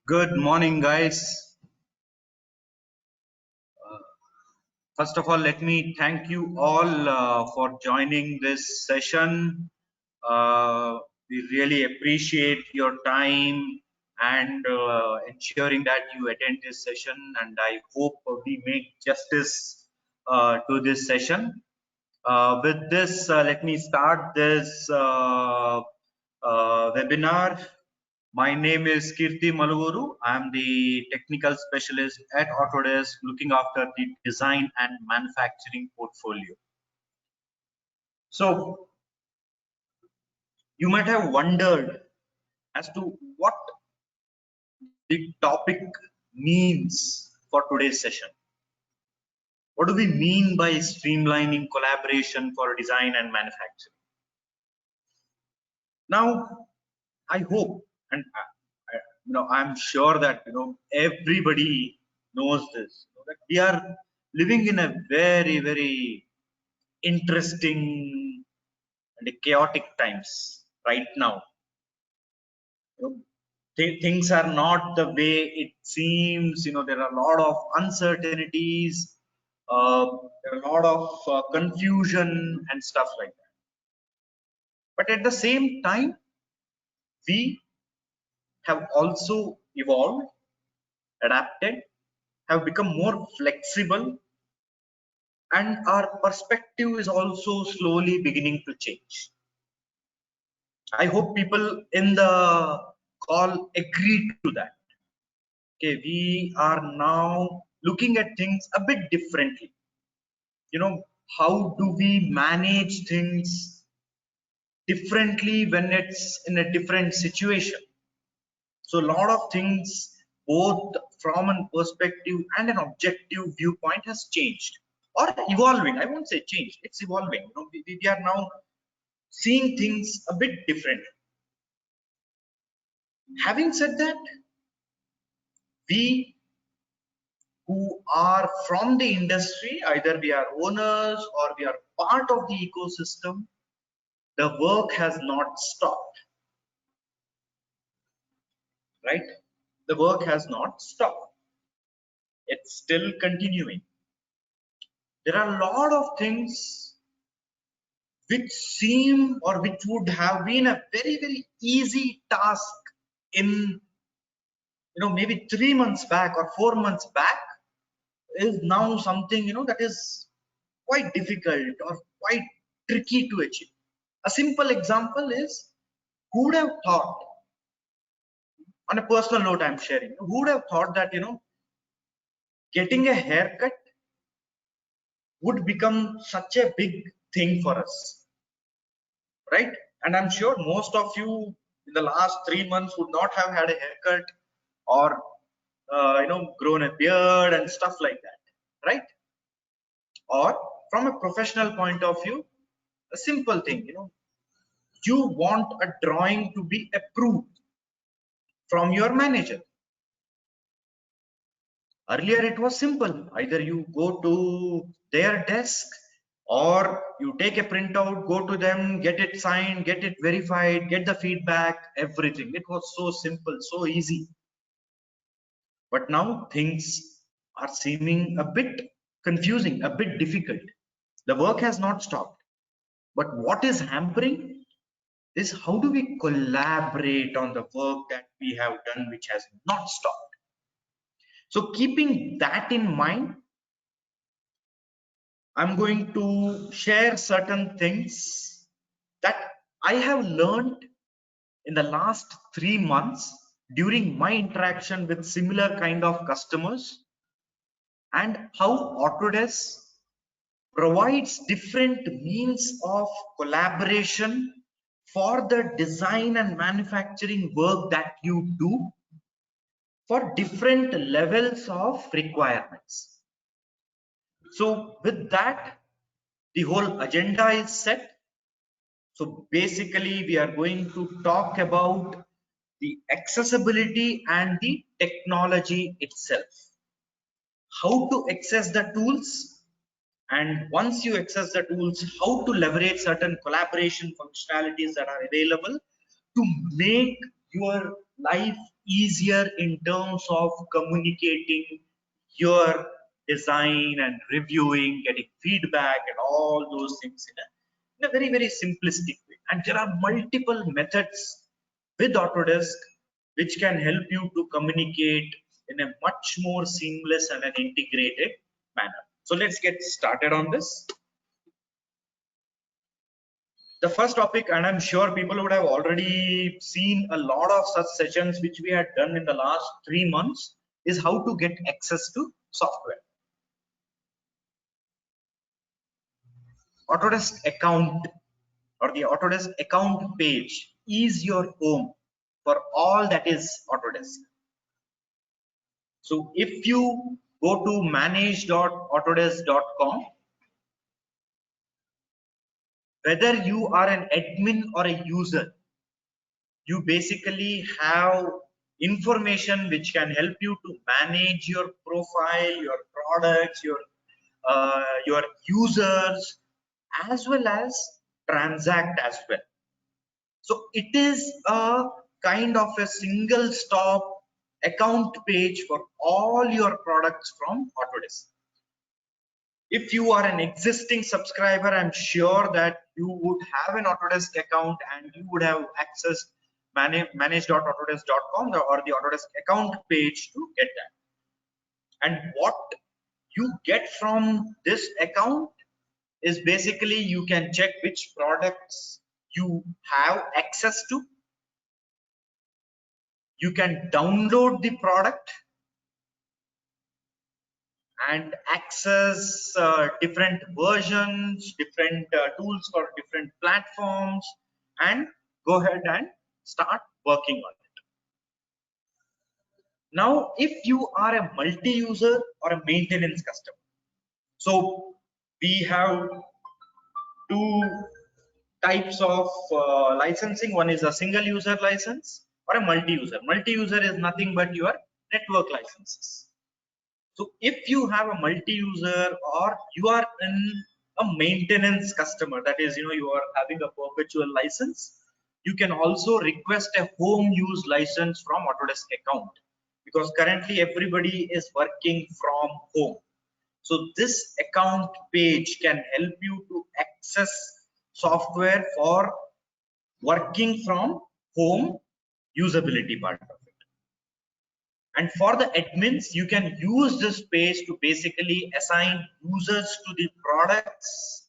Good morning, guys. First of all, let me thank you all for joining this session. We really appreciate your time and ensuring that you attend this session, and I hope we make justice to this session. With this, let me start this webinar. My name is Kirti Maluguru. I am the technical specialist at Autodesk looking after the design and manufacturing portfolio. So you might have wondered as to what the topic means for today's session. What do we mean by streamlining collaboration for design and manufacturing? Now, I hope, and I'm sure that everybody knows this, that we are living in a very, very interesting and chaotic times right now. Things are not the way it seems. There are a lot of uncertainties, there are a lot of confusion and stuff like that. But at the same time, we have also evolved, adapted, have become more flexible, and our perspective is also slowly beginning to change. I hope people in the call agree to that. Okay, we are now looking at things a bit differently. How do we manage things differently when it's in a different situation? So a lot of things, both from a perspective and an objective viewpoint, has changed or evolving. I won't say changed, it's evolving. We are now seeing things a bit different. Having said that, we who are from the industry, either we are owners or we are part of the ecosystem, the work has not stopped, right? The work has not stopped. It's still continuing. There are a lot of things which seem or which would have been a very, very easy task in maybe 3 months back or 4 months back, is now something that is quite difficult or quite tricky to achieve. A simple example is, who would have thought, on a personal note I'm sharing, who would have thought that getting a haircut would become such a big thing for us, right? And I'm sure most of you in the last 3 months would not have had a haircut or grown a beard and stuff like that, right? Or from a professional point of view, a simple thing, you want a drawing to be approved from your manager. Earlier it was simple, either you go to their desk or you take a printout, go to them, get it signed, get it verified, get the feedback, everything. It was so simple, so easy. But now things are seeming a bit confusing, a bit difficult. The work has not stopped, but what is hampering is how do we collaborate on the work that we have done, which has not stopped. So keeping that in mind, I'm going to share certain things that I have learned in the last 3 months during my interaction with similar kind of customers, and how Autodesk provides different means of collaboration for the design and manufacturing work that you do for different levels of requirements. So with that, the whole agenda is set. So basically we are going to talk about the accessibility and the technology itself. How to access the tools, and once you access the tools, how to leverage certain collaboration functionalities that are available to make your life easier in terms of communicating your design and reviewing, getting feedback and all those things in a very, very simplistic way. And there are multiple methods with Autodesk which can help you to communicate in a much more seamless and an integrated manner. So let's get started on this. The first topic, and I'm sure people would have already seen a lot of such sessions which we had done in the last 3 months, is how to get access to software. Autodesk account or the Autodesk account page is your home for all that is Autodesk. So if you go to manage.autodesk.com, whether you are an admin or a user, you basically have information which can help you to manage your profile, your products, your users, as well as transact as well. So it is a kind of a single stop account page for all your products from Autodesk. If you are an existing subscriber, I'm sure that you would have an Autodesk account and you would have accessed manage.autodesk.com or the Autodesk account page to get that. And what you get from this account is basically you can check which products you have access to. You can download the product and access different versions, different tools for different platforms, and go ahead and start working on it. Now, if you are a multi-user or a maintenance customer, so we have two types of licensing. One is a single user license or a multi-user. Multi-user is nothing but your network licenses. So if you have a multi-user or you are in a maintenance customer, that is, you are having a perpetual license, you can also request a home use license from Autodesk account, because currently everybody is working from home. So this account page can help you to access software for working from home usability part of it. And for the admins, you can use this page to basically assign users to the products.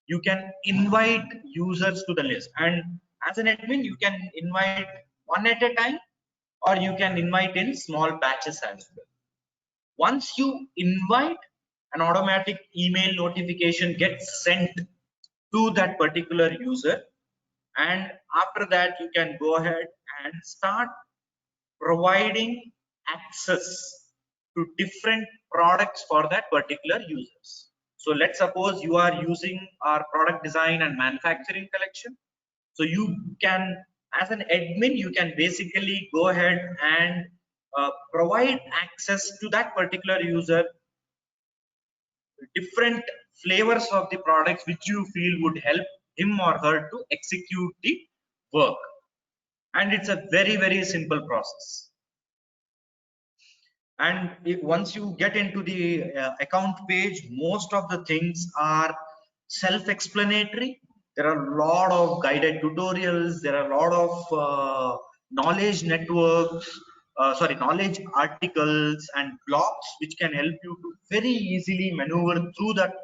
You can invite users to the list. And as an admin, you can invite one at a time, or you can invite in small batches as well. Once you invite, an automatic email notification gets sent to that particular user. And after that, you can go ahead and start providing access to different products for that particular users. So let's suppose you are using our product design and manufacturing collection. So you can, as an admin, you can basically go ahead and provide access to that particular user, different flavors of the products which you feel would help him or her to execute the work. And it's a very, very simple process. And once you get into the account page, most of the things are self-explanatory. There are a lot of guided tutorials. There are a lot of knowledge networks, knowledge articles and blogs, which can help you to very easily maneuver through that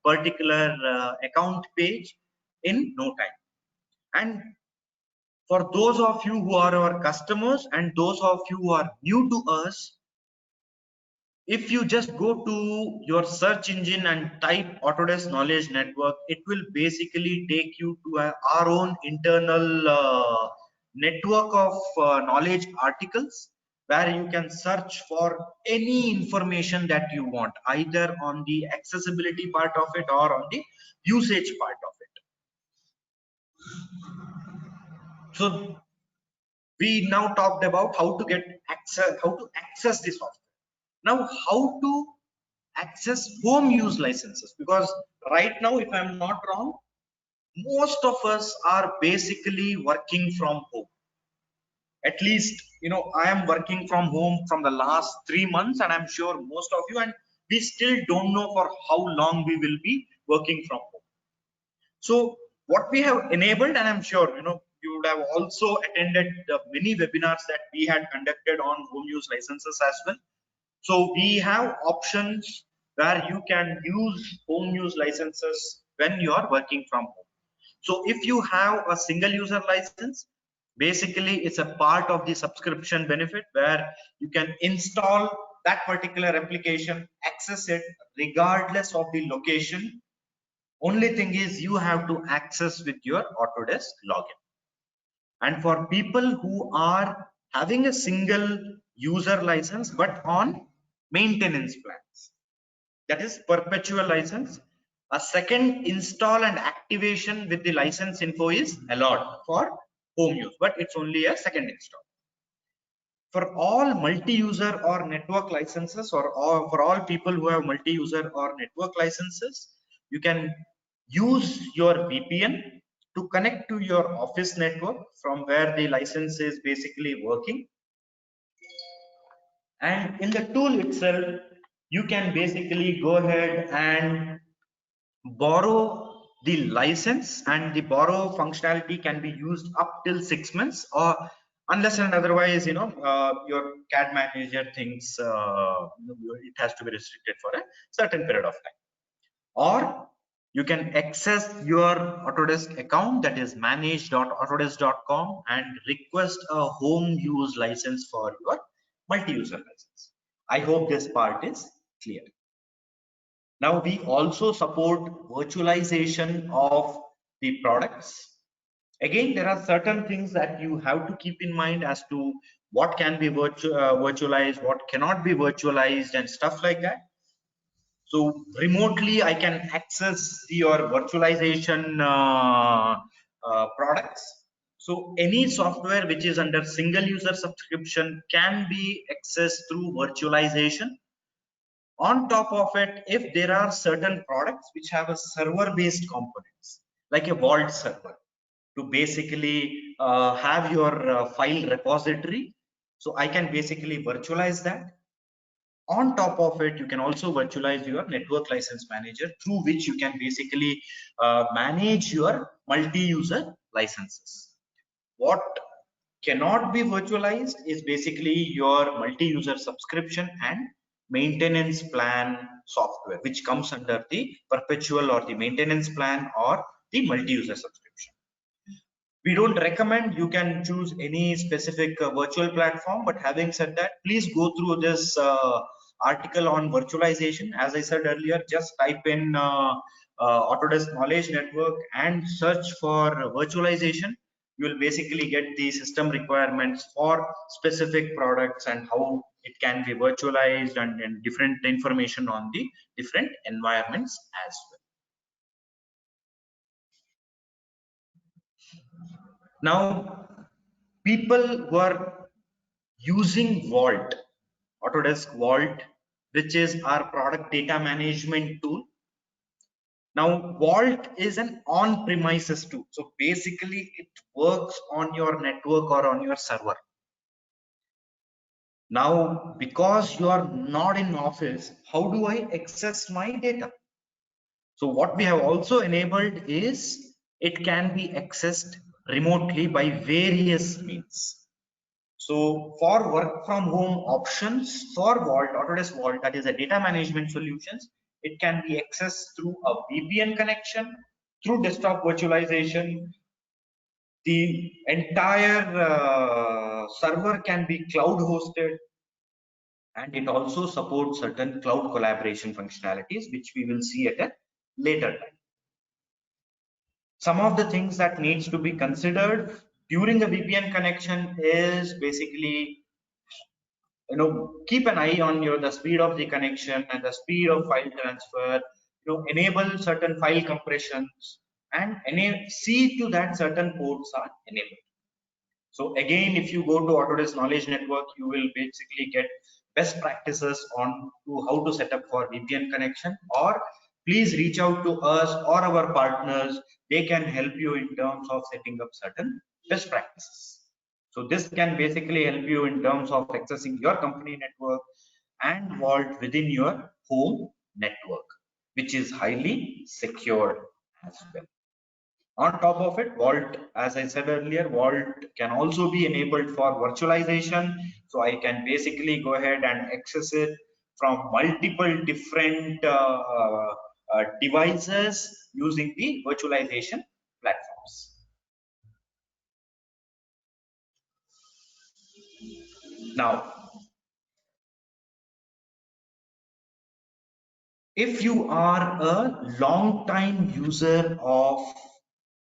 particular account page in no time. And for those of you who are our customers and those of you who are new to us, if you just go to your search engine and type Autodesk Knowledge Network, it will basically take you to our own internal network of knowledge articles, where you can search for any information that you want, either on the accessibility part of it or on the usage part of it. So we now talked about how to get access, how to access the software. Now, how to access home use licenses, because right now, if I'm not wrong, most of us are basically working from home. At least, I am working from home from the last 3 months, and I'm sure most of you, and we still don't know for how long we will be working from home. So what we have enabled, and I'm sure you would have also attended the many webinars that we had conducted on home use licenses as well. So we have options where you can use home use licenses when you are working from home. So if you have a single user license, basically it's a part of the subscription benefit where you can install that particular application, access it regardless of the location. Only thing is you have to access with your Autodesk login. And for people who are having a single user license but on maintenance plans, that is perpetual license, a second install and activation with the license info is allowed for home use, but it's only a second install. For all multi-user or network licenses, or for all people who have multi-user or network licenses, you can use your VPN to connect to your office network from where the license is basically working. And in the tool itself, you can basically go ahead and borrow the license, and the borrow functionality can be used up till 6 months, or unless and otherwise your CAD manager thinks it has to be restricted for a certain period of time. Or you can access your Autodesk account, that is manage.autodesk.com, and request a home use license for your multi-user license. I hope this part is clear. Now we also support virtualization of the products. Again, there are certain things that you have to keep in mind as to what can be virtualized, what cannot be virtualized, and stuff like that. So remotely, I can access your virtualization products. So any software which is under single user subscription can be accessed through virtualization. On top of it, if there are certain products which have a server based components, like a vault server, to basically have your file repository, so I can basically virtualize that. On top of it, you can also virtualize your network license manager, through which you can basically manage your multi-user licenses. What cannot be virtualized is basically your multi-user subscription and maintenance plan software, which comes under the perpetual or the maintenance plan or the multi-user subscription. We don't recommend you can choose any specific virtual platform, but having said that, please go through this article on virtualization. As I said earlier, just type in Autodesk Knowledge Network and search for virtualization. You will basically get the system requirements for specific products and how it can be virtualized, and different information on the different environments as well. Now, people who are using Vault, Autodesk Vault, which is our product data management tool. Now, Vault is an on-premises tool. So basically, it works on your network or on your server. Now, because you are not in office, how do I access my data? So what we have also enabled is it can be accessed remotely by various means. So for work from home options for Vault, Autodesk Vault, that is a data management solutions, it can be accessed through a VPN connection, through desktop virtualization. The entire server can be cloud hosted, and it also supports certain cloud collaboration functionalities, which we will see at a later time. Some of the things that needs to be considered during the VPN connection is basically, keep an eye on the speed of the connection and the speed of file transfer. Enable certain file compressions. and see to that certain ports are enabled. So again, if you go to Autodesk Knowledge Network, you will basically get best practices on to how to set up for VPN connection, or please reach out to us or our partners. They can help you in terms of setting up certain best practices. So this can basically help you in terms of accessing your company network and Vault within your home network, which is highly secured as well. On top of it, Vault, as I said earlier, Vault can also be enabled for virtualization. So I can basically go ahead and access it from multiple different devices using the virtualization platforms. Now, if you are a long time user of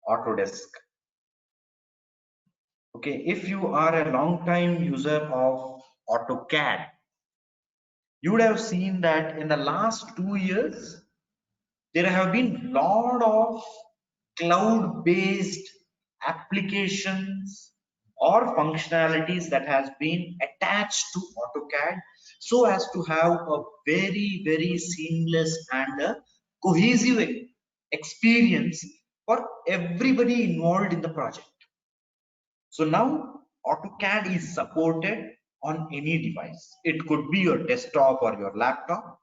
Autodesk, okay, if you are a long time user of AutoCAD, you would have seen that in the last 2 years, there have been lot of cloud-based applications or functionalities that has been attached to AutoCAD so as to have a very seamless and a cohesive experience for everybody involved in the project. So now AutoCAD is supported on any device. It could be your desktop or your laptop.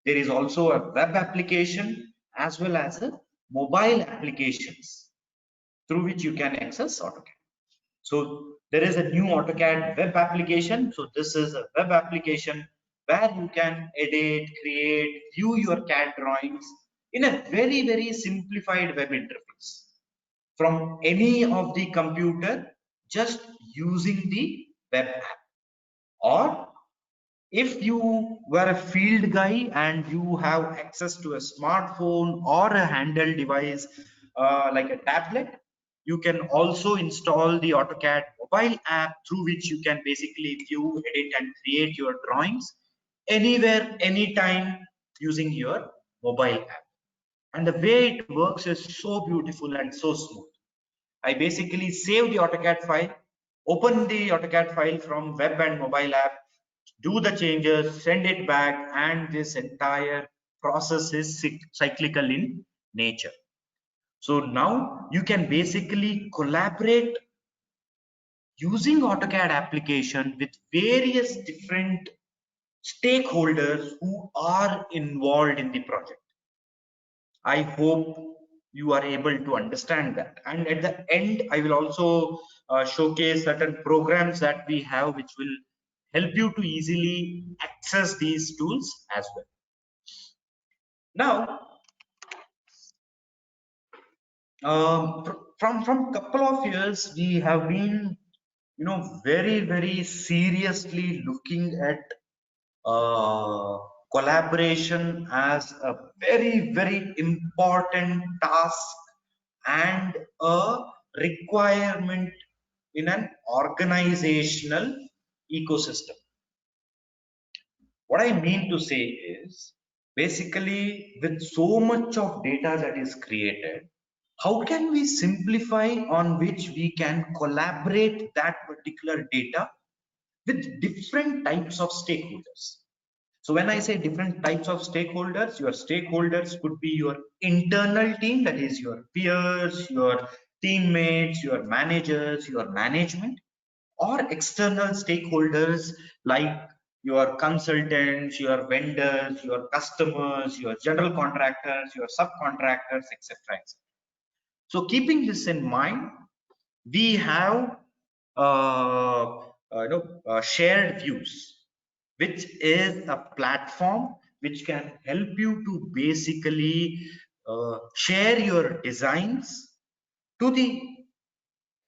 There is also a web application as well as a mobile applications through which you can access AutoCAD. So there is a new AutoCAD web application. So this is a web application where you can edit, create, view your CAD drawings in a very simplified web interface from any of the computer, just using the web app. Or if you were a field guy and you have access to a smartphone or a handheld device like a tablet, you can also install the AutoCAD mobile app through which you can basically view, edit and create your drawings anywhere, anytime using your mobile app. And the way it works is so beautiful and so smooth. I basically save the AutoCAD file, open the AutoCAD file from web and mobile app, do the changes, send it back, and this entire process is cyclical in nature. So now you can basically collaborate using AutoCAD application with various different stakeholders who are involved in the project. I hope you are able to understand that. And at the end, I will also showcase certain programs that we have which will help you to easily access these tools as well. Now, from couple of years, we have been, very seriously looking at collaboration as a very important task and a requirement in an organizational ecosystem. What I mean to say is, basically, with so much of data that is created, how can we simplify on which we can collaborate that particular data with different types of stakeholders? So when I say different types of stakeholders, your stakeholders could be your internal team, that is your peers, your teammates, your managers, your management, or external stakeholders like your consultants, your vendors, your customers, your general contractors, your subcontractors, etc. So keeping this in mind, we have shared views, which is a platform which can help you to basically share your designs to the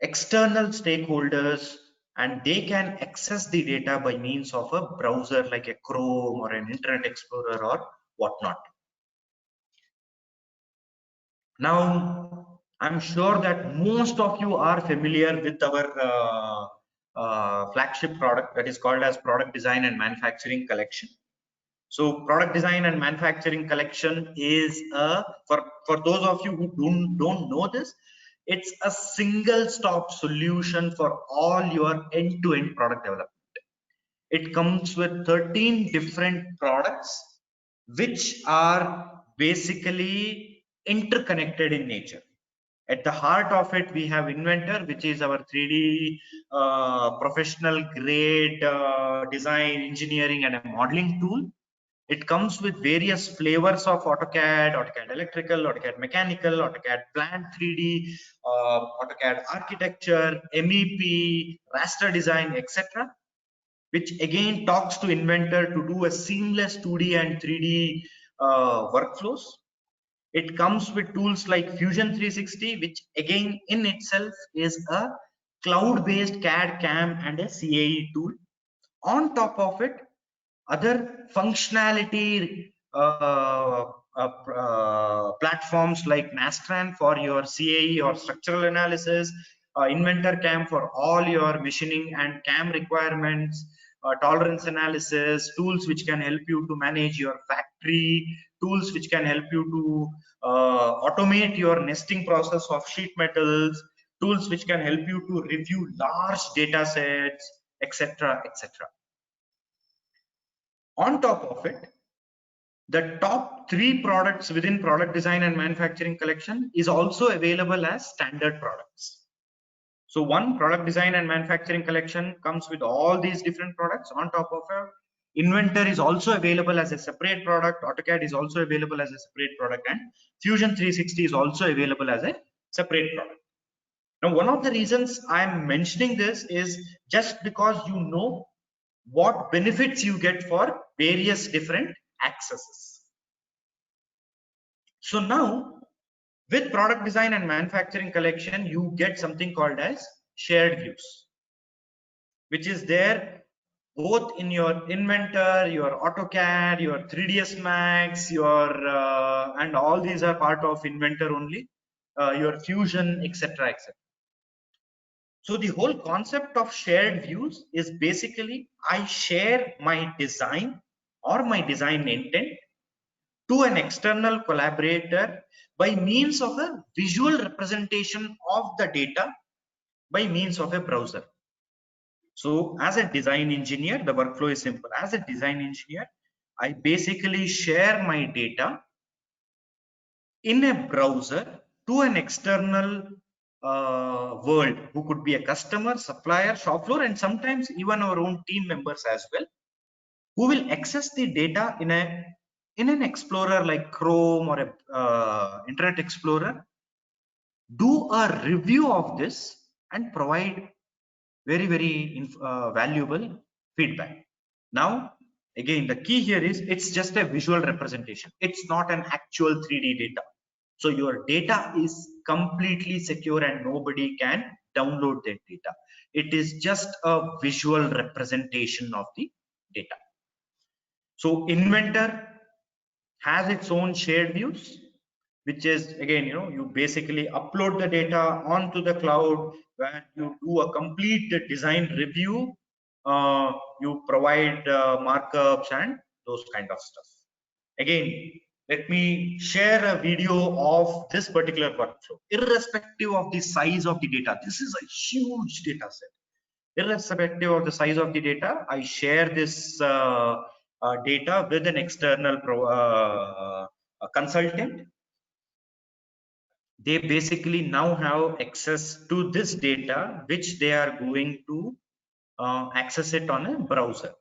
external stakeholders, and they can access the data by means of a browser like a Chrome or an Internet Explorer or whatnot. Now, I'm sure that most of you are familiar with our flagship product that is called as Product Design and Manufacturing Collection. So product design and manufacturing collection is for those of you who don't know this, it's a single stop solution for all your end-to-end product development. It comes with 13 different products which are basically interconnected in nature. At the heart of it, we have Inventor, which is our 3D professional grade design, engineering, and a modeling tool. It comes with various flavors of AutoCAD, AutoCAD Electrical, AutoCAD Mechanical, AutoCAD Plant 3D, AutoCAD Architecture, MEP, raster design, etc., which again talks to Inventor to do a seamless 2D and 3D workflows. It comes with tools like Fusion 360, which again in itself is a cloud-based CAD, CAM, and a CAE tool. On top of it, other functionality platforms like Nastran for your CAE or structural analysis, Inventor CAM for all your machining and CAM requirements, tolerance analysis, tools which can help you to manage your factory, tools which can help you to automate your nesting process of sheet metals, tools which can help you to review large data sets, etc., etc. On top of it, the top 3 products within product design and manufacturing collection is also available as standard products. So one product design and manufacturing collection comes with all these different products. On top of it, Inventor is also available as a separate product, AutoCAD is also available as a separate product, and Fusion 360 is also available as a separate product. Now, one of the reasons I'm mentioning this is just because you know what benefits you get for various different accesses. So now with product design and manufacturing collection, you get something called as shared views, which is there both in your Inventor, your AutoCAD, your 3ds Max, your and all these are part of Inventor only, your Fusion, etc., etc. So the whole concept of shared views is basically I share my design or my design intent to an external collaborator by means of a visual representation of the data by means of a browser. So as a design engineer, the workflow is simple. As a design engineer, I basically share my data in a browser to an external world who could be a customer, supplier, shop floor, and sometimes even our own team members as well, who will access the data in an explorer like Chrome or a Internet Explorer, do a review of this and provide very valuable feedback. Now again, the key here is it's just a visual representation, it's not an actual 3D data. So your data is completely secure and nobody can download that data. It is just a visual representation of the data. So Inventor has its own shared views, which is again, you basically upload the data onto the cloud where you do a complete design review, you provide markups and those kind of stuff. Again, let me share a video of this particular workflow. Irrespective of the size of the data, this is a huge data set. Irrespective of the size of the data, I share this data with an external consultant. They basically now have access to this data, which they are going to access it on a browser.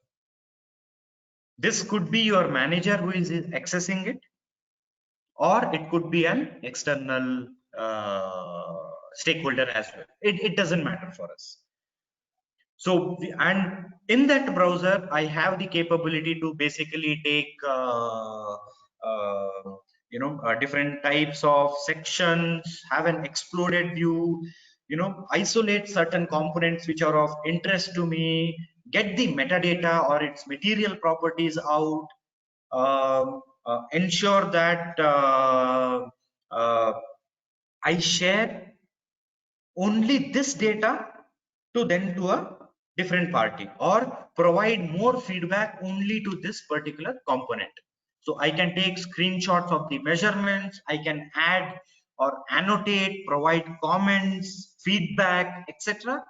This could be your manager who is accessing it, or it could be an external stakeholder as well. It doesn't matter for us. So, and in that browser, I have the capability to basically take different types of sections, have an exploded view, isolate certain components which are of interest to me, get the metadata or its material properties out, ensure that I share only this data to a different party, or provide more feedback only to this particular component. So I can take screenshots of the measurements, I can add or annotate, provide comments, feedback, etc.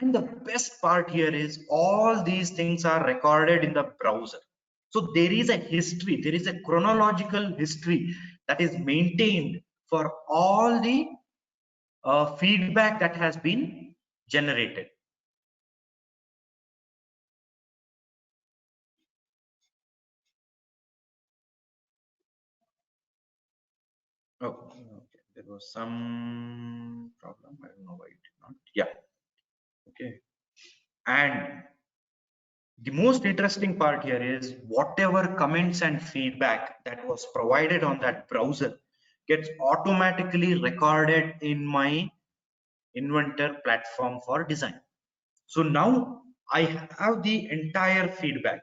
And the best part here is all these things are recorded in the browser. So there is a history, there is a chronological history that is maintained for all the feedback that has been generated. Oh, okay. There was some problem. I don't know why it did not. Yeah. Okay. And the most interesting part here is whatever comments and feedback that was provided on that browser gets automatically recorded in my Inventor platform for design. So now I have the entire feedback.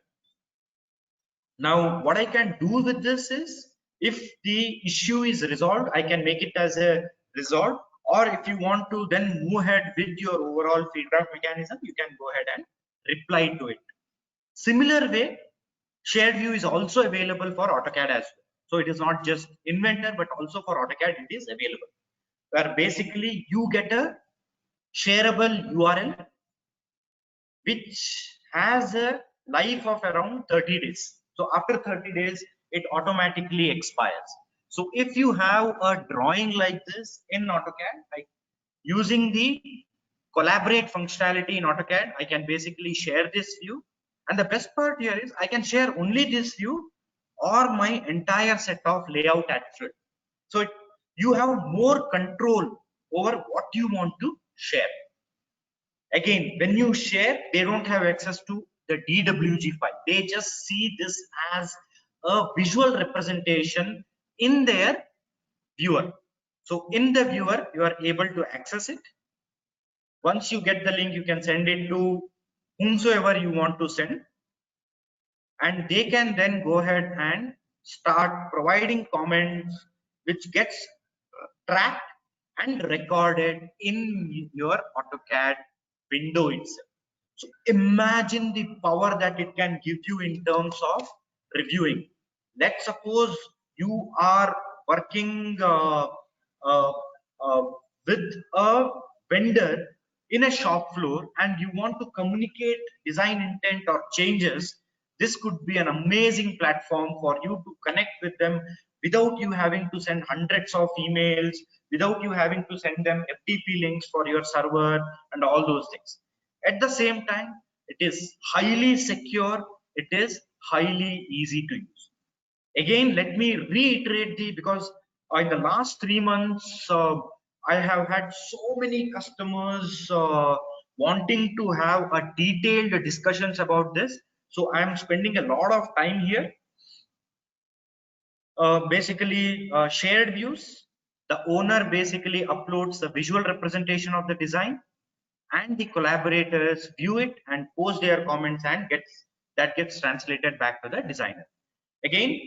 Now what I can do with this is, if the issue is resolved, I can make it as a resolved, or if you want to then move ahead with your overall feedback mechanism, you can go ahead and reply to it. Similar way, shared view is also available for AutoCAD as well. So it is not just Inventor, but also for AutoCAD it is available, where basically you get a shareable URL which has a life of around 30 days. So after 30 days, it automatically expires. So if you have a drawing like this in AutoCAD, like using the collaborate functionality in AutoCAD, I can basically share this view. And the best part here is I can share only this view or my entire set of layout at Fluid. So you have more control over what you want to share. Again, when you share, they don't have access to the DWG file. They just see this as a visual representation in their viewer. So in the viewer, you are able to access it. Once you get the link, you can send it to whomsoever you want to send, and they can then go ahead and start providing comments, which gets tracked and recorded in your AutoCAD window itself. So imagine the power that it can give you in terms of reviewing. Let's suppose you are working uh, uh, with a vendor in a shop floor and you want to communicate design intent or changes. This could be an amazing platform for you to connect with them without you having to send hundreds of emails, without you having to send them FTP links for your server and all those things. At the same time, it is highly secure, it is highly easy to use. Again, let me reiterate because in the last 3 months, I have had so many customers wanting to have a detailed discussions about this. So I am spending a lot of time here. Basically, shared views. The owner basically uploads the visual representation of the design, and the collaborators view it and post their comments, and gets translated back to the designer. Again,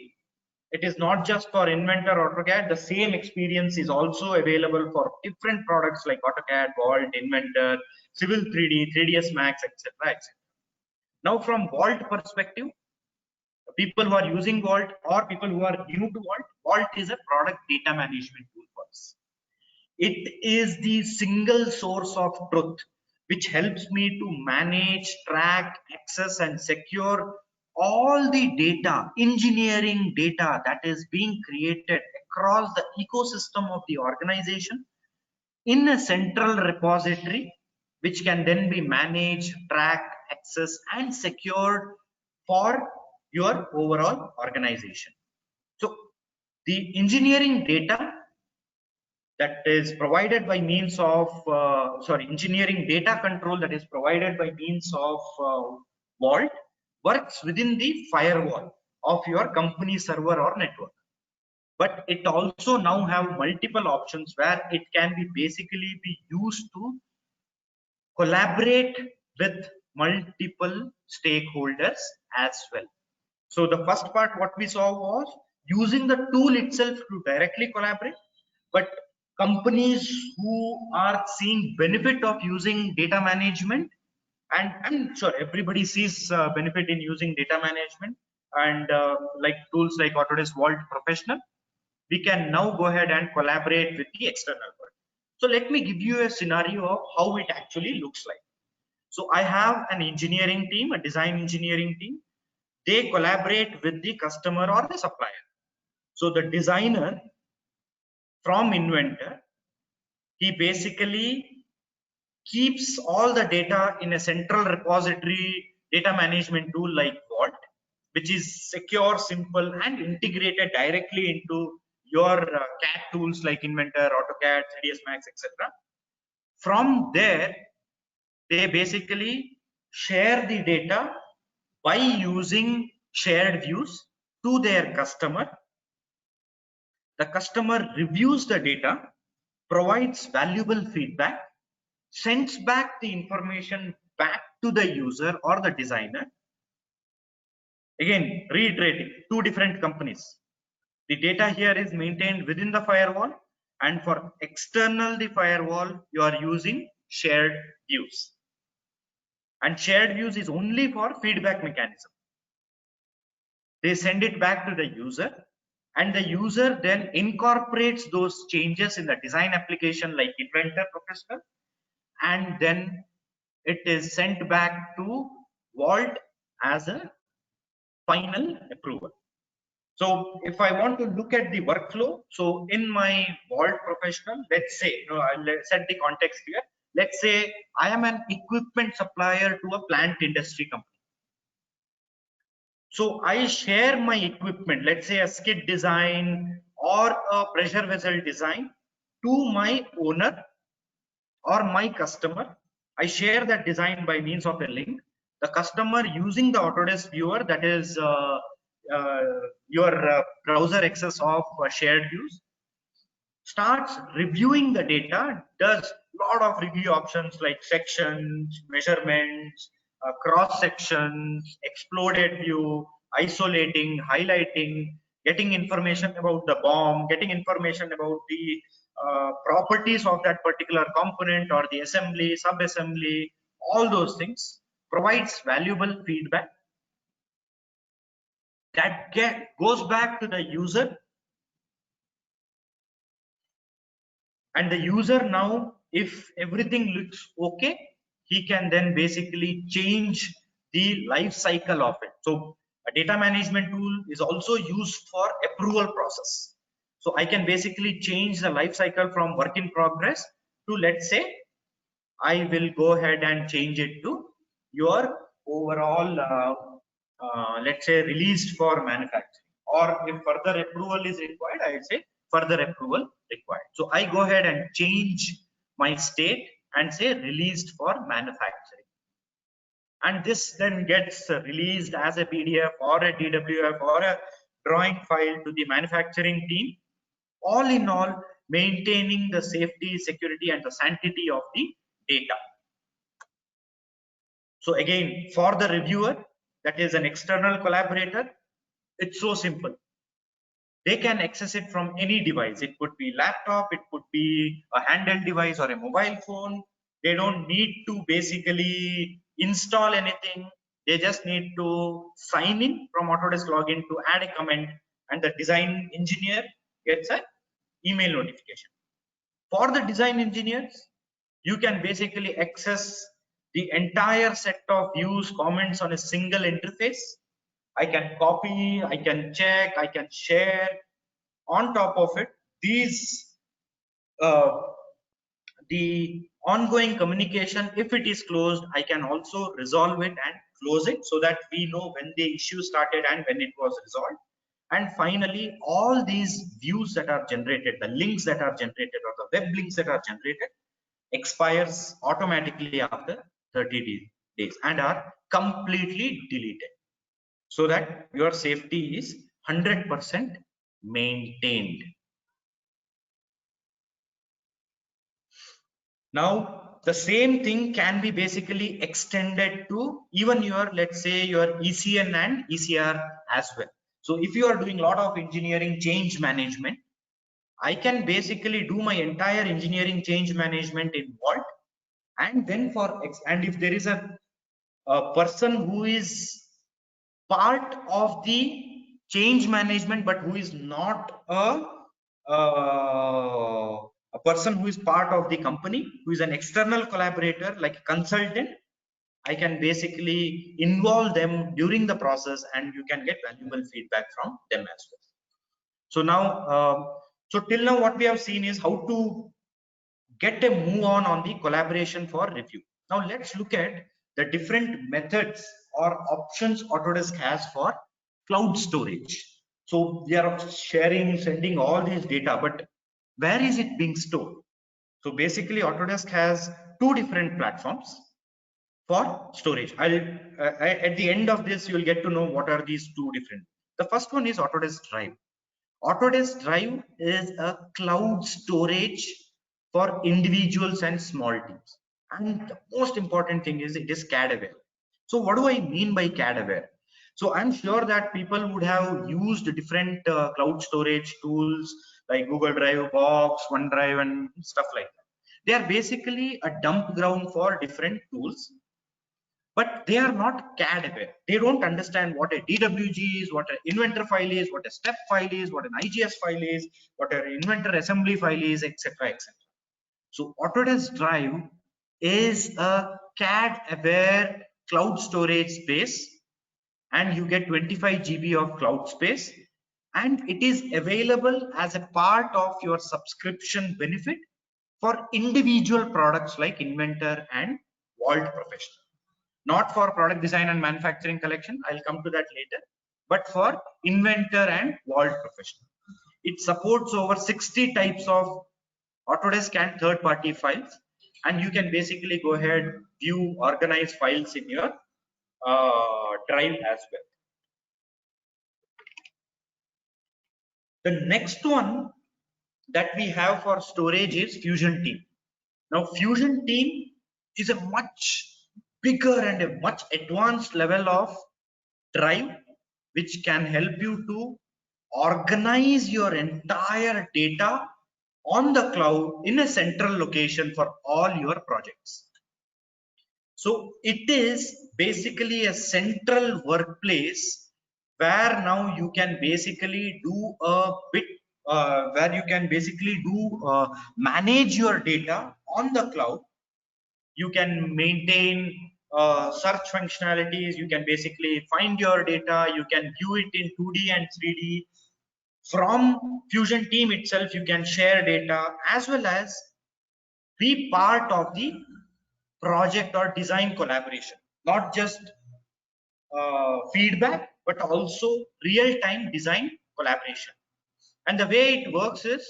it is not just for Inventor AutoCAD. The same experience is also available for different products like AutoCAD, Vault, Inventor, Civil 3D, 3ds Max, etc., etc. Now from Vault perspective, people who are using Vault or people who are new to Vault, Vault is a product data management tool for us. It is the single source of truth which helps me to manage, track, access, and secure all the data, engineering data that is being created across the ecosystem of the organization in a central repository, which can then be managed, tracked, accessed, and secured for your overall organization. So the engineering data that is provided by means of engineering data control that is provided by means of Vault works within the firewall of your company server or network, but it also now have multiple options where it can be basically be used to collaborate with multiple stakeholders as well. So the first part what we saw was using the tool itself to directly collaborate, but companies who are seeing benefit of using data management And I'm sure everybody sees benefit in using data management and like tools like Autodesk Vault Professional. We can now go ahead and collaborate with the external world. So let me give you a scenario of how it actually looks like. So I have an engineering team, a design engineering team. They collaborate with the customer or the supplier. So the designer from Inventor, he basically keeps all the data in a central repository data management tool like Vault, which is secure, simple, and integrated directly into your CAD tools like Inventor, AutoCAD, 3ds Max, etc. From there, they basically share the data by using shared views to their customer. The customer reviews the data, provides valuable feedback, sends back the information back to the user or the designer. Again, reiterating, two different companies. The data here is maintained within the firewall, and for external the firewall, you are using shared views. And shared views is only for feedback mechanism. They send it back to the user, and the user then incorporates those changes in the design application like Inventor Professional, and then it is sent back to Vault as a final approval. So if I want to look at the workflow, so in my Vault Professional, let's say, I'll set the context here. Let's say I am an equipment supplier to a plant industry company. So I share my equipment, let's say a skid design or a pressure vessel design, to my owner or my customer. I share that design by means of a link. The customer, using the Autodesk viewer, that is your browser access of shared views, starts reviewing the data, does lot of review options like sections, measurements, cross sections, exploded view, isolating, highlighting, getting information about the BOM, getting information about the properties of that particular component or the assembly, sub-assembly, all those things, provides valuable feedback that goes back to the user. And the user now, if everything looks okay, he can then basically change the life cycle of it. So a data management tool is also used for approval process. So I can basically change the life cycle from work in progress to, let's say, I will go ahead and change it to your overall, let's say, released for manufacturing. Or if further approval is required, I would say further approval required. So I go ahead and change my state and say released for manufacturing. And this then gets released as a PDF or a DWF or a drawing file to the manufacturing team. All in all, maintaining the safety, security, and the sanctity of the data. So again, for the reviewer, that is an external collaborator, it's so simple. They can access it from any device. It could be laptop, it could be a handheld device or a mobile phone. They don't need to basically install anything. They just need to sign in from Autodesk login to add a comment, and the design engineer gets an email notification. For the design engineers, you can basically access the entire set of views, comments on a single interface. I can copy, I can check, I can share. On top of it, the ongoing communication, if it is closed, I can also resolve it and close it so that we know when the issue started and when it was resolved. And finally, all these views that are generated, the links that are generated or the web links that are generated, expires automatically after 30 days and are completely deleted, so that your safety is 100% maintained. Now, the same thing can be basically extended to even your, let's say, your ECN and ECR as well. So if you are doing a lot of engineering change management, I can basically do my entire engineering change management in Vault. And then and if there is a a person who is part of the change management, but who is not a person who is part of the company, who is an external collaborator like a consultant. I can basically involve them during the process, and you can get valuable feedback from them as well. So now, so till now, what we have seen is how to get a move on the collaboration for review. Now let's look at the different methods or options Autodesk has for cloud storage. So we are sharing, sending all these data, but where is it being stored? So basically Autodesk has two different platforms for storage. At the end of this, you will get to know what are these two different. The first one is Autodesk Drive. Autodesk Drive is a cloud storage for individuals and small teams. And the most important thing is it is CAD aware. So what do I mean by CAD aware? So I'm sure that people would have used different cloud storage tools like Google Drive, Box, OneDrive, and stuff like that. They are basically a dump ground for different tools, but they are not CAD aware. They don't understand what a DWG is, what an inventor file is, what a step file is, what an IGS file is, what an inventor assembly file is, etc. etc. So Autodesk Drive is a CAD aware cloud storage space, and you get 25 GB of cloud space, and it is available as a part of your subscription benefit for individual products like Inventor and Vault Professional. Not for product design and manufacturing collection, I'll come to that later, but for Inventor and Vault Professional. It supports over 60 types of Autodesk and third-party files, and you can basically go ahead, view, organize files in your Drive as well. The next one that we have for storage is Fusion Team. Now, Fusion Team is a much bigger and a much advanced level of Drive, which can help you to organize your entire data on the cloud in a central location for all your projects. So it is basically a central workplace where now you can basically do a bit where you can basically do manage your data on the cloud. You can maintain search functionalities, you can basically find your data, you can view it in 2D and 3D. From Fusion Team itself, you can share data as well as be part of the project or design collaboration, not just feedback, but also real-time design collaboration. And the way it works is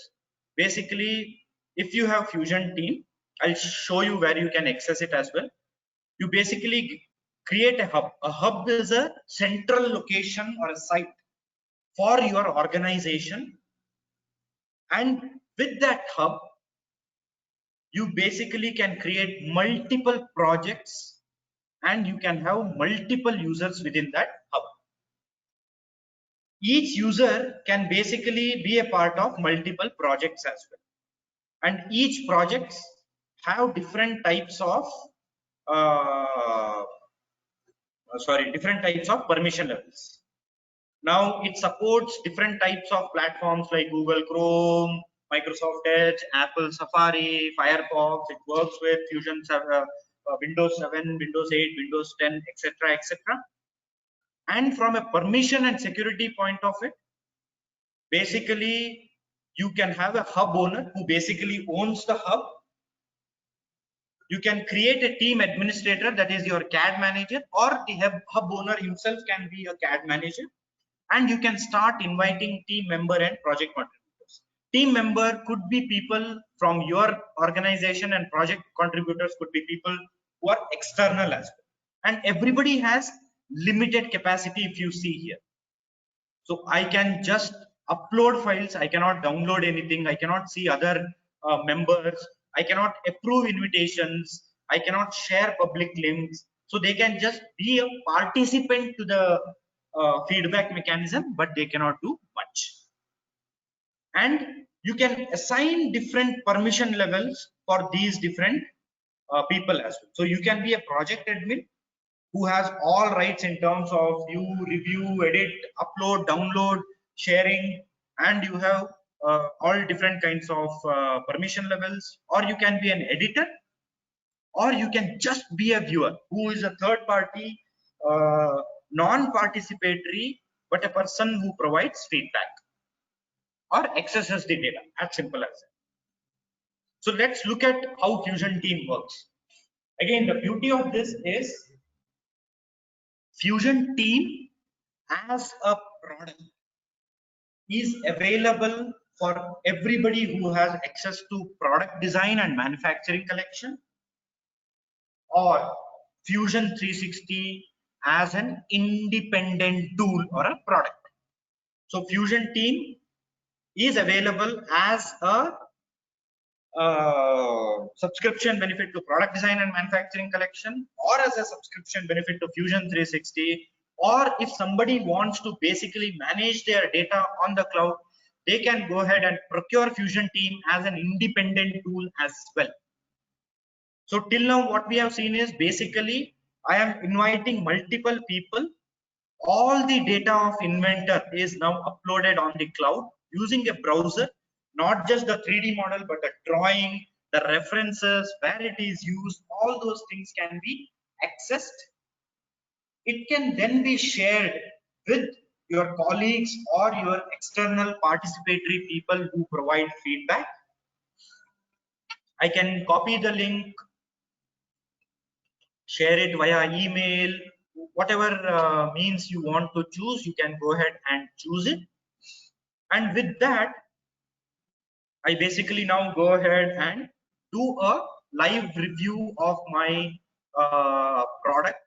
basically, if you have Fusion Team, I'll show you where you can access it as well. You basically create a hub. A hub is a central location or a site for your organization, and with that hub you basically can create multiple projects and you can have multiple users within that hub. Each user can basically be a part of multiple projects as well, and each projects have different types of different types of permission levels. Now it supports different types of platforms like Google Chrome, Microsoft Edge, Apple Safari, Firefox. It works with Fusion 7, Windows 7, Windows 8, Windows 10, etc., etc. And from a permission and security point of it, basically you can have a hub owner who basically owns the hub. You can create a team administrator, that is your CAD manager, or the hub owner himself can be a CAD manager. And you can start inviting team member and project contributors. Team member could be people from your organization, and project contributors could be people who are external as well. And everybody has limited capacity if you see here. So I can just upload files, I cannot download anything, I cannot see other members, I cannot approve invitations, I cannot share public links. So they can just be a participant to the feedback mechanism, but they cannot do much. And you can assign different permission levels for these different people as well. So you can be a project admin who has all rights in terms of view, review, edit, upload, download, sharing, and you have all different kinds of permission levels. Or you can be an editor, or you can just be a viewer who is a third party, non-participatory, but a person who provides feedback or accesses the data, as simple as that. So let's look at how Fusion Team works. Again, the beauty of this is Fusion Team as a product is available for everybody who has access to product design and manufacturing collection, or Fusion 360 as an independent tool or a product. So Fusion Team is available as a subscription benefit to product design and manufacturing collection, or as a subscription benefit to Fusion 360, or if somebody wants to basically manage their data on the cloud, they can go ahead and procure Fusion Team as an independent tool as well. So till now what we have seen is basically I am inviting multiple people. All the data of Inventor is now uploaded on the cloud using a browser, not just the 3D model, but the drawing, the references, where it is used, all those things can be accessed. It can then be shared with your colleagues or your external participatory people who provide feedback. I can copy the link, share it via email, whatever means you want to choose, you can go ahead and choose it. And with that, I basically now go ahead and do a live review of my product,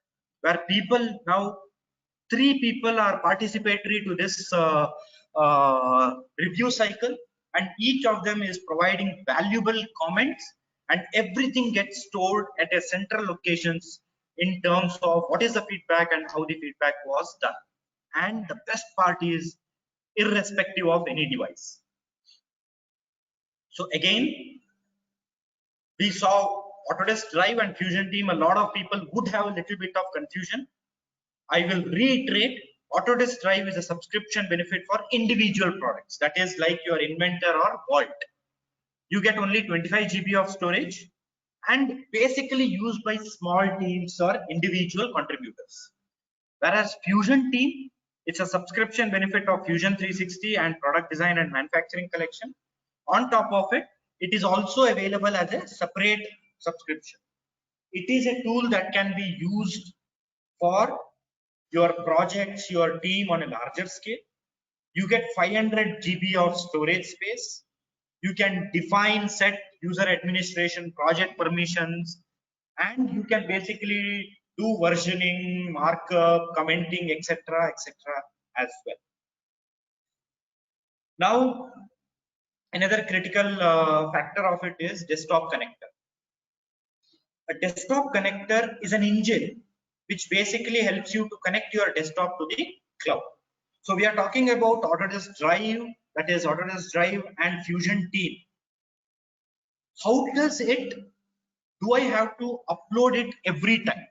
where people now, 3 people are participatory to this review cycle, and each of them is providing valuable comments, and everything gets stored at a central locations in terms of what is the feedback and how the feedback was done. And the best part is irrespective of any device. So again, we saw Autodesk Drive and Fusion Team. A lot of people would have a little bit of confusion. I will reiterate, Autodesk Drive is a subscription benefit for individual products. That is like your Inventor or Vault. You get only 25 GB of storage and basically used by small teams or individual contributors. Whereas Fusion Team, it's a subscription benefit of Fusion 360 and product design and manufacturing collection. On top of it, it is also available as a separate subscription. It is a tool that can be used for your projects, your team on a larger scale. You get 500 GB of storage space. You can define, set user administration, project permissions, and you can basically do versioning, markup, commenting, etc., etc. as well. Now, another critical factor of it is desktop connector. A desktop connector is an engine which basically helps you to connect your desktop to the cloud. So we are talking about Autodesk Drive, that is Autodesk Drive and Fusion Team. How does it, do I have to upload it every time?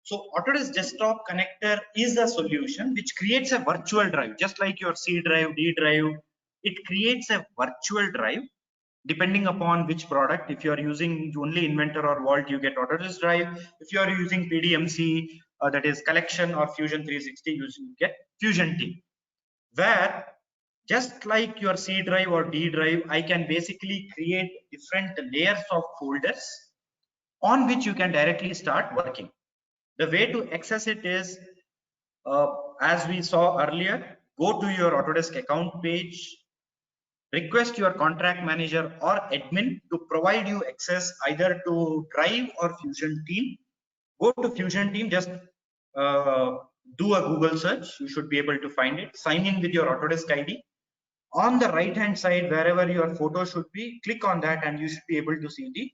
So Autodesk Desktop Connector is a solution which creates a virtual drive, just like your C drive, D drive. It creates a virtual drive depending upon which product. If you are using only Inventor or Vault, you get Autodesk Drive. If you are using PDMC, that is Collection or Fusion 360, you get Fusion Team. Where just like your C drive or D drive, I can basically create different layers of folders on which you can directly start working. The way to access it is, as we saw earlier, go to your Autodesk account page, request your contract manager or admin to provide you access either to Drive or Fusion Team. Go to Fusion Team, just do a Google search. You should be able to find it. Sign in with your Autodesk ID. On the right hand side, wherever your photo should be, click on that and you should be able to see the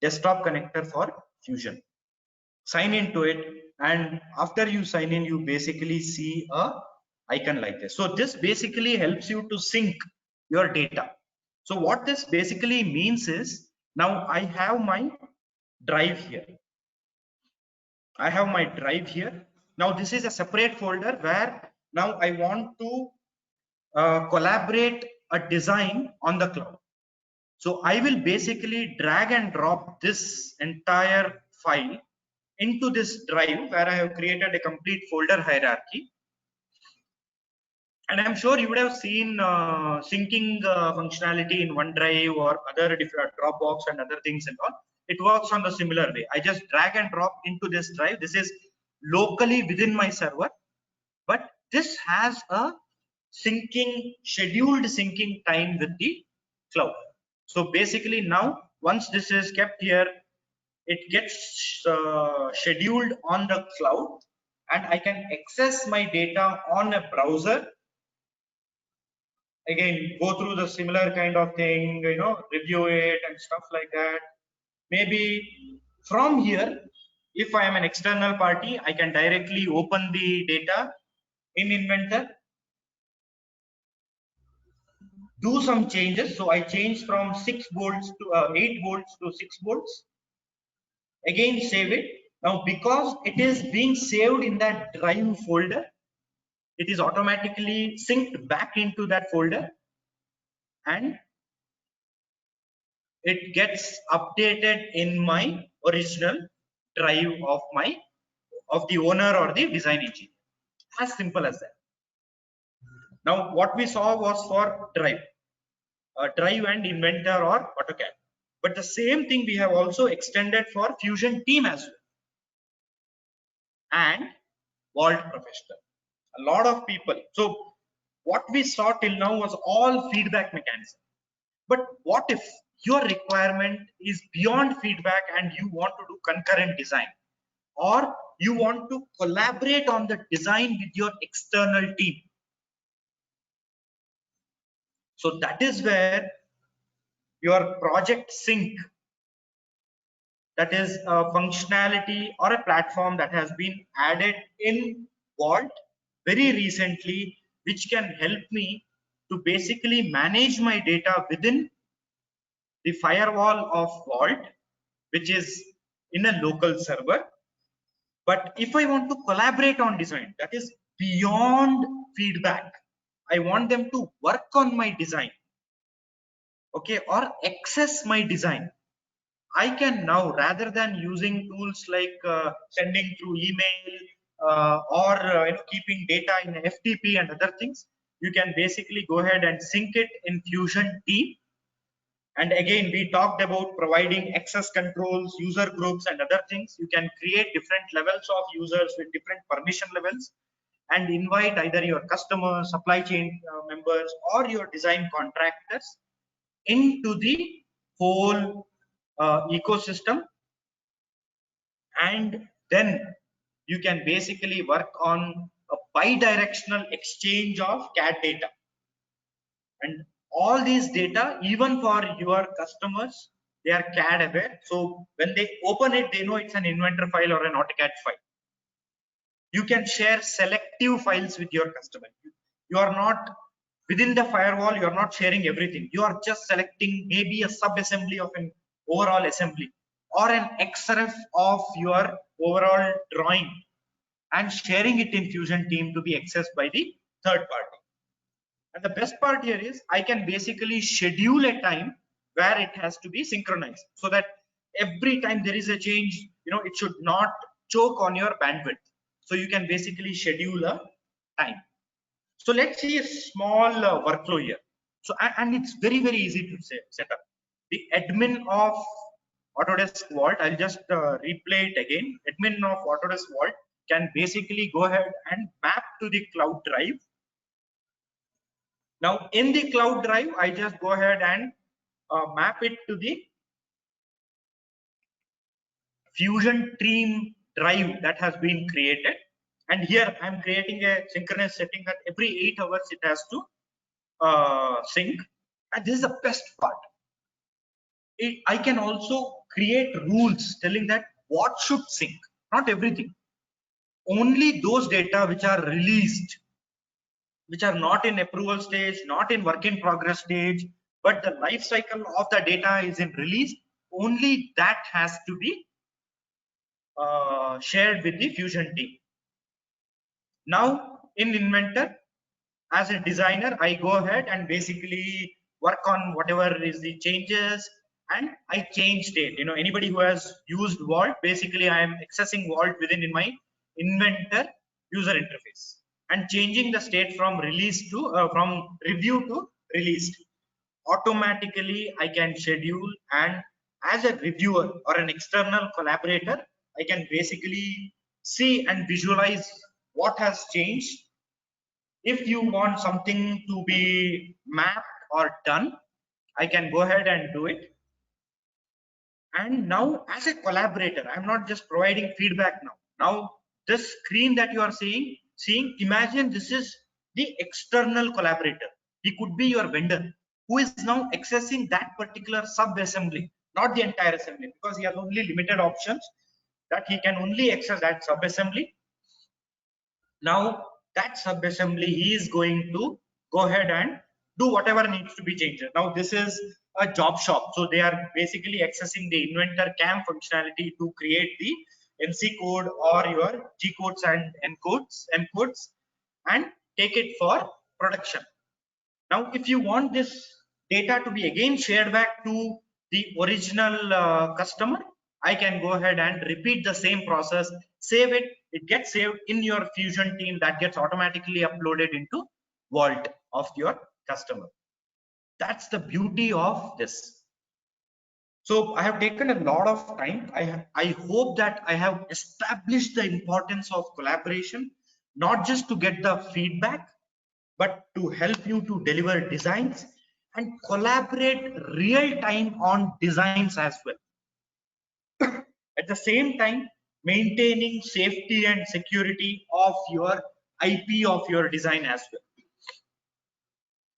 desktop connector for Fusion. Sign into it, and after you sign in, you basically see a icon like this. So this basically helps you to sync your data. So what this basically means is, now I have my drive here. I have my drive here. Now this is a separate folder where now I want to collaborate a design on the cloud. So I will basically drag and drop this entire file into this drive where I have created a complete folder hierarchy. And I'm sure you would have seen syncing functionality in OneDrive or other different Dropbox and other things and all. It works on the similar way. I just drag and drop into this drive. This is locally within my server, but this has a scheduled syncing time with the cloud. So basically now, once this is kept here, it gets scheduled on the cloud, and I can access my data on a browser. Again, go through the similar kind of thing, review it and stuff like that. Maybe from here, if I am an external party, I can directly open the data in Inventor, do some changes. So I change from 6 volts to 8 volts to 6 volts. Again, save it. Now, because it is being saved in that drive folder, it is automatically synced back into that folder, and it gets updated in my original drive of the owner or the design engineer. As simple as that. Now, what we saw was for drive and Inventor or AutoCAD. But the same thing we have also extended for Fusion Team as well, and Vault Professional. A lot of people. So what we saw till now was all feedback mechanism. But what if your requirement is beyond feedback and you want to do concurrent design, or you want to collaborate on the design with your external team? So that is where your project sync, that is a functionality or a platform that has been added in Vault very recently, which can help me to basically manage my data within the firewall of Vault, which is in a local server. But if I want to collaborate on design, that is beyond feedback, I want them to work on my design, okay, or access my design. I can now, rather than using tools like sending through email or keeping data in FTP and other things, you can basically go ahead and sync it in Fusion Team. And again, we talked about providing access controls, user groups, and other things. You can create different levels of users with different permission levels and invite either your customers, supply chain members, or your design contractors into the whole ecosystem. And then you can basically work on a bi-directional exchange of CAD data. And all these data, even for your customers, they are CAD aware. So when they open it, they know it's an Inventor file or an AutoCAD file. You can share selective files with your customer. You are not within the firewall, you are not sharing everything. You are just selecting maybe a sub-assembly of an overall assembly or an XRF of your overall drawing and sharing it in Fusion Team to be accessed by the third party. And the best part here is I can basically schedule a time where it has to be synchronized, so that every time there is a change, it should not choke on your bandwidth. So you can basically schedule a time. So let's see a small workflow here. So, and it's very, very easy to set up. The admin of Autodesk Vault, I'll just replay it again. Admin of Autodesk Vault can basically go ahead and map to the cloud drive. Now in the cloud drive, I just go ahead and map it to the Fusion Team drive that has been created. And here I'm creating a synchronous setting that every 8 hours it has to sync. And this is the best part. I can also create rules telling that what should sync, not everything. Only those data which are released, which are not in approval stage, not in work in progress stage, but the life cycle of the data is in release, only that has to be shared with the Fusion team. Now in Inventor, as a designer, I go ahead and basically work on whatever is the changes, and I change state. You know, anybody who has used Vault, basically I am accessing Vault within in my Inventor user interface and changing the state from release to from review to released. Automatically I can schedule, and as a reviewer or an external collaborator, I can basically see and visualize what has changed. If you want something to be mapped or done, I can go ahead and do it. And now as a collaborator, I'm not just providing feedback now. Now this screen that you are seeing, imagine this is the external collaborator. He could be your vendor who is now accessing that particular sub assembly, not the entire assembly, because he has only limited options that he can only access that sub assembly. Now that sub assembly, he is going to go ahead and do whatever needs to be changed. Now this is a job shop, so they are basically accessing the Inventor CAM functionality to create the NC code or your G codes and encodes and take it for production. Now if you want this data to be again shared back to the original customer, I can go ahead and repeat the same process, save it, it gets saved in your Fusion team, that gets automatically uploaded into Vault of your customer. That's the beauty of this. So I have taken a lot of time. I hope that I have established the importance of collaboration, not just to get the feedback, but to help you to deliver designs and collaborate real time on designs as well. At the same time, maintaining safety and security of your IP of your design as well.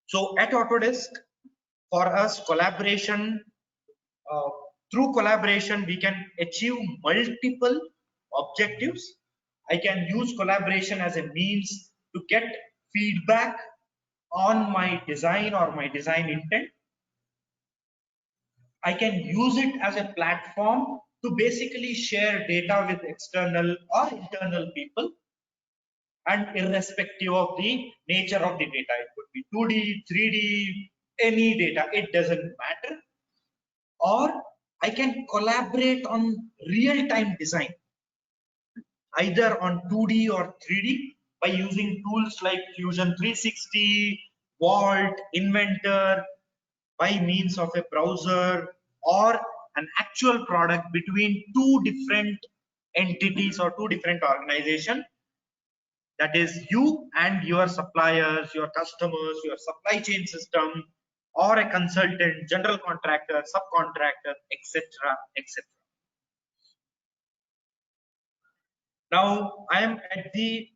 So at Autodesk, for us, collaboration, uh, through collaboration, we can achieve multiple objectives. I can use collaboration as a means to get feedback on my design or my design intent. I can use it as a platform to basically share data with external or internal people, and irrespective of the nature of the data, it could be 2D, 3D, any data, it doesn't matter. Or I can collaborate on real-time design, either on 2D or 3D, by using tools like Fusion 360, Vault, Inventor, by means of a browser or an actual product between two different entities or two different organizations, that is you and your suppliers, your customers, your supply chain system, or a consultant, general contractor, subcontractor, etc., etc. Now I am at the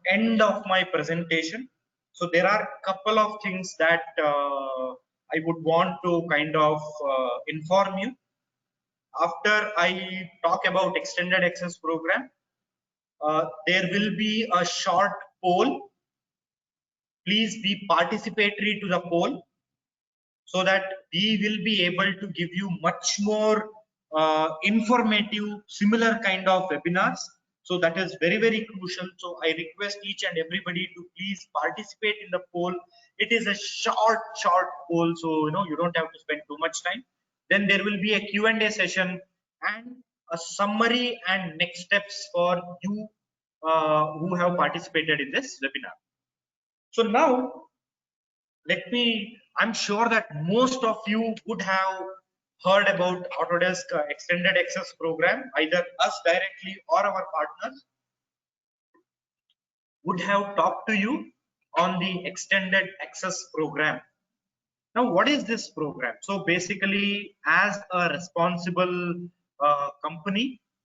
end of my presentation. So there are a couple of things that I would want to kind of inform you. After I talk about extended access program, there will be a short poll. Please be participatory to the poll, so that we will be able to give you much more informative, similar kind of webinars. So that is very, very crucial. So I request each and everybody to please participate in the poll. It is a short poll, so you don't have to spend too much time. Then there will be a Q&A session and a summary and next steps for you who have participated in this webinar. So now I'm sure that most of you would have heard about Autodesk Extended Access Program, either us directly or our partners would have talked to you on the Extended Access Program. Now, what is this program? So basically, as a responsible company,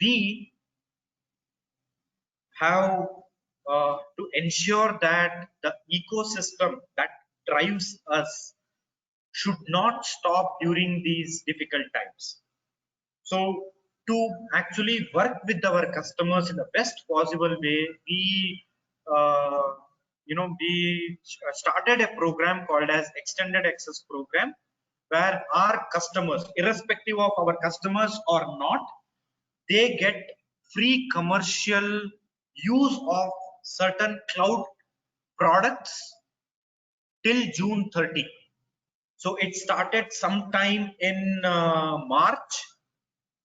we have to ensure that the ecosystem that drives us should not stop during these difficult times. So to actually work with our customers in the best possible way, we we started a program called as Extended Access Program, where our customers, irrespective of our customers or not, they get free commercial use of certain cloud products till June 30. So it started sometime in March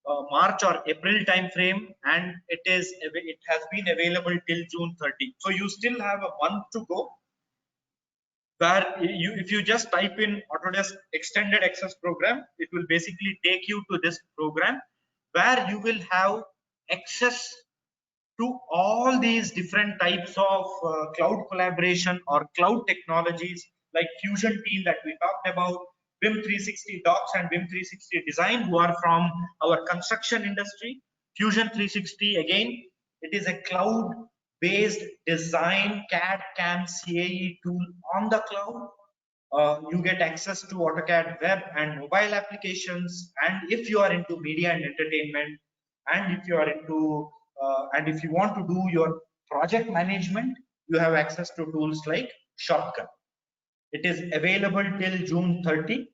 or April time frame, and it has been available till June 30. So you still have a month to go, where if you just type in Autodesk Extended Access Program, it will basically take you to this program where you will have access to all these different types of cloud collaboration or cloud technologies like Fusion Team that we talked about, BIM 360 Docs and BIM 360 Design, who are from our construction industry. Fusion 360, again, it is a cloud based design CAD CAM CAE tool on the cloud. You get access to AutoCAD web and mobile applications, and if you are into media and entertainment, and if you are into and if you want to do your project management, you have access to tools like Shopcut. It is available till June 30.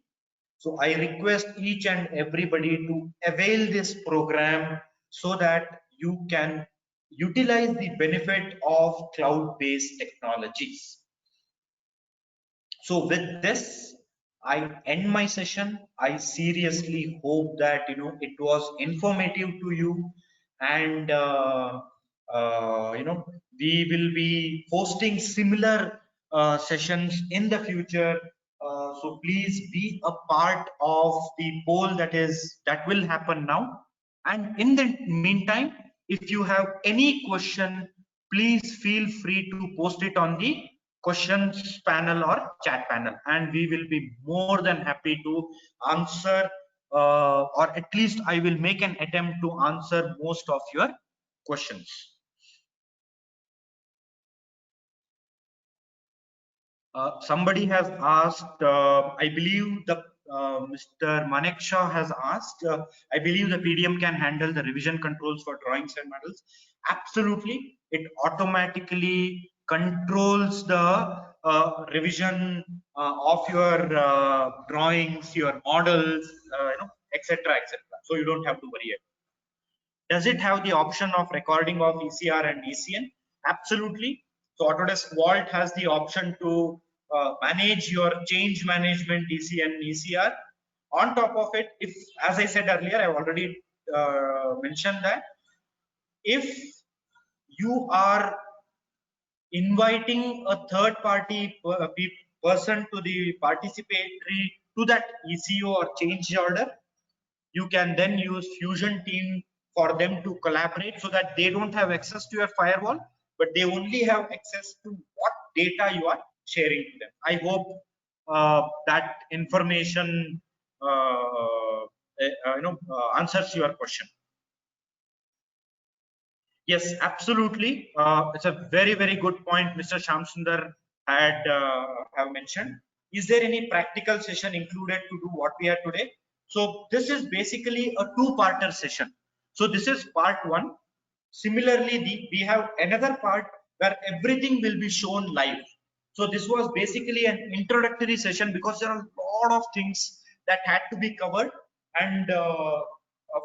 So I request each and everybody to avail this program so that you can utilize the benefit of cloud-based technologies. So with this, I end my session. I seriously hope that it was informative to you, and we will be hosting similar sessions in the future. So please be a part of the poll that will happen now. And in the meantime, if you have any question, please feel free to post it on the questions panel or chat panel, and we will be more than happy to answer, or at least I will make an attempt to answer most of your questions. Somebody has asked, I believe Mr. Manek Shah has asked, I believe the PDM can handle the revision controls for drawings and models. Absolutely, it automatically controls the revision of your drawings, your models, etc., etc. So you don't have to worry. Does it have the option of recording of ECR and ECN? Absolutely. So Autodesk Vault has the option to manage your change management ECN, ECR. On top of it, if, as I said earlier, I've already mentioned that if you are inviting a third party person to the participatory to that ECO or change order, you can then use Fusion Team for them to collaborate, so that they don't have access to your firewall, but they only have access to what data you are sharing to them. I hope that information answers your question. Yes, absolutely. It's a very good point Mr. Shamsundar had have mentioned. Is there any practical session included to do what we are today? So this is basically a two-parter session. So this is part one. Similarly, we have another part where everything will be shown live. So this was basically an introductory session because there are a lot of things that had to be covered, and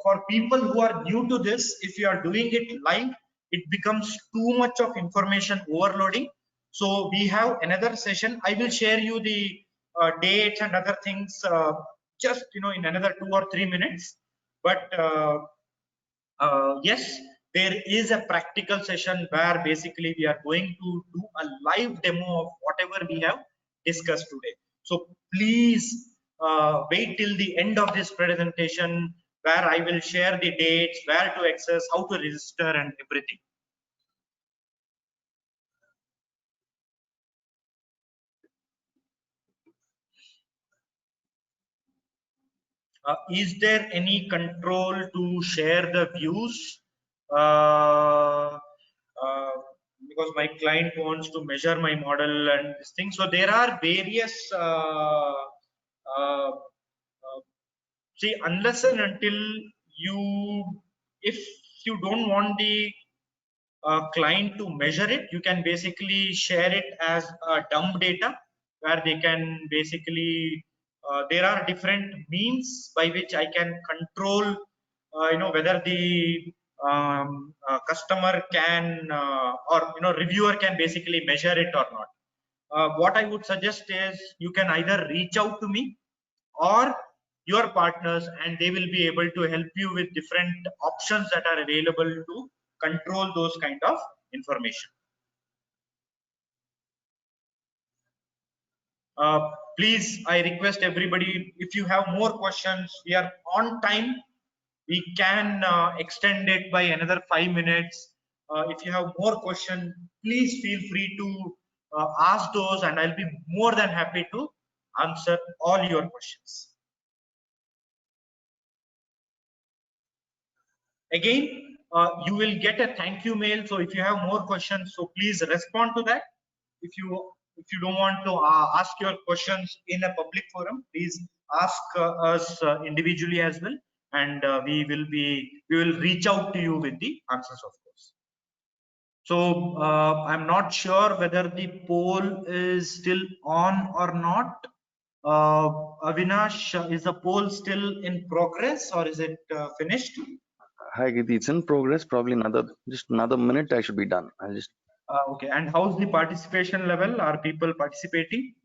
for people who are new to this, if you are doing it live, it becomes too much of information overloading. So we have another session. I will share you the dates and other things just in another 2 or 3 minutes. But yes, there is a practical session where basically we are going to do a live demo of whatever we have discussed today. So please wait till the end of this presentation, where I will share the dates, where to access, how to register, and everything. Is there any control to share the views? Because my client wants to measure my model and this thing. So there are various see, unless and until you, if you don't want the client to measure it. You can basically share it as dump data, where they can basically there are different means by which I can control whether the customer can or reviewer can basically measure it or not. What I would suggest is you can either reach out to me or your partners, and they will be able to help you with different options that are available to control those kind of information. Please, I request everybody, if you have more questions, we are on time. We can extend it by another 5 minutes. If you have more questions, please feel free to ask those, and I'll be more than happy to answer all your questions. Again, you will get a thank you mail. So if you have more questions, so please respond to that. If you don't want to ask your questions in a public forum, please ask us individually as well, and we will reach out to you with the answers, of course. So I'm not sure whether the poll is still on or not. Avinash, is the poll still in progress, or is it finished? Hi, Giti. It's in progress. Probably just another minute. I should be done. I'll just. Okay. And how's the participation level? Are people participating?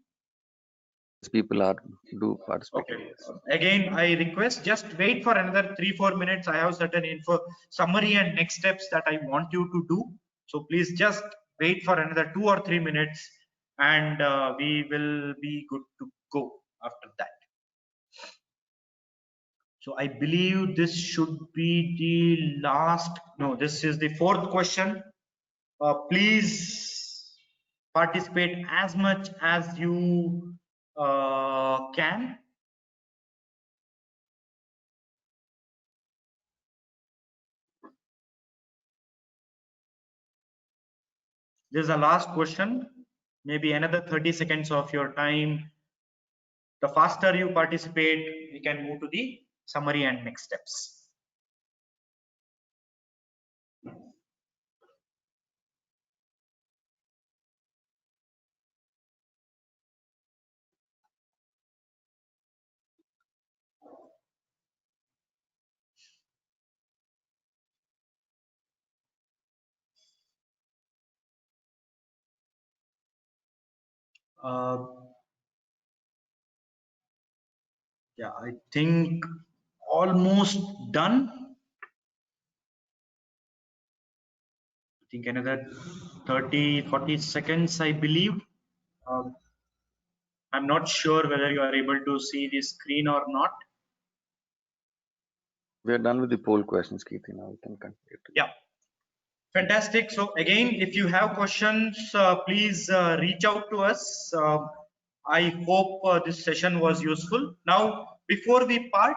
People do participate. Okay. Again, I request just wait for another 3-4 minutes. I have certain info summary and next steps that I want you to do. So please just wait for another 2 or 3 minutes, and we will be good to go after that. So I believe this should be the last. No, this is the 4th question. Please participate as much as you can. This is the last question. Maybe another 30 seconds of your time. The faster you participate, we can move to the summary and next steps. Yeah, I think almost done. I think another 30-40 seconds, I believe. I'm not sure whether you are able to see the screen or not. We're done with the poll questions, Kirti. Now we can continue. Yeah, fantastic. So again, if you have questions, please reach out to us. I hope this session was useful. Now, before we part,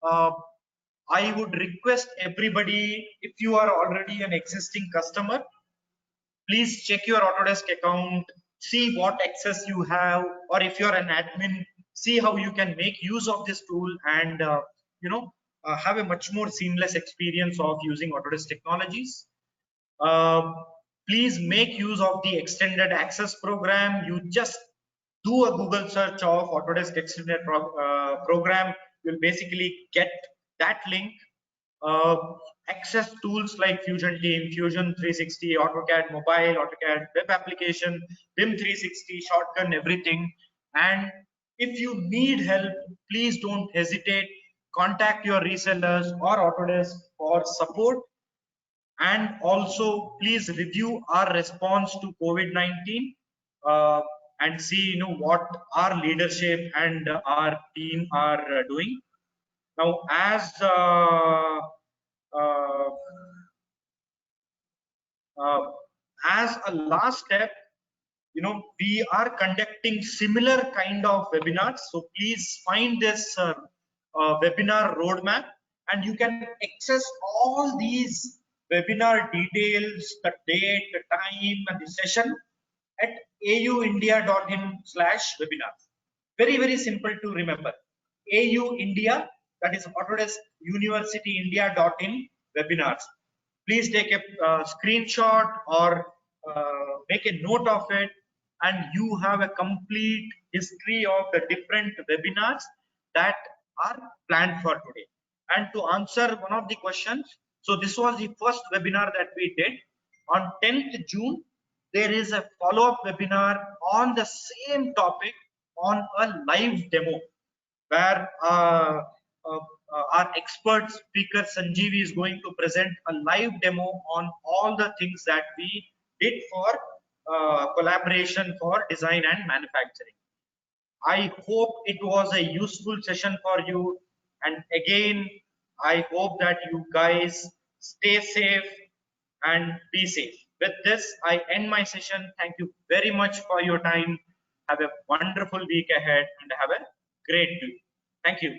I would request everybody, if you are already an existing customer, please check your Autodesk account, see what access you have, or if you're an admin, see how you can make use of this tool and have a much more seamless experience of using Autodesk technologies. Please make use of the extended access program. You just do a Google search of Autodesk extended program. You'll basically get that link. Access tools like Fusion Team, Fusion 360, AutoCAD Mobile, AutoCAD Web Application, BIM 360, Shotgun, everything. And if you need help, please don't hesitate. Contact your resellers or Autodesk for support. And also, please review our response to COVID-19 and see what our leadership and our team are doing. Now, as a last step, we are conducting similar kind of webinars. So please find this webinar roadmap, and you can access all these webinar details, the date, the time, and the session at auindia.in/webinars. Very, very simple to remember. AU India, that is Autodesk University India.in webinars. please take a screenshot or make a note of it, and you have a complete history of the different webinars that are planned for today. And to answer one of the questions, so this was the first webinar that we did. On 10th June, there is a follow-up webinar on the same topic on a live demo, where our expert speaker Sanjeevi is going to present a live demo on all the things that we did for collaboration for design and manufacturing. I hope it was a useful session for you, and again I hope that you guys stay safe and be safe. With this, I end my session. Thank you very much for your time. Have a wonderful week ahead and have a great week. Thank you.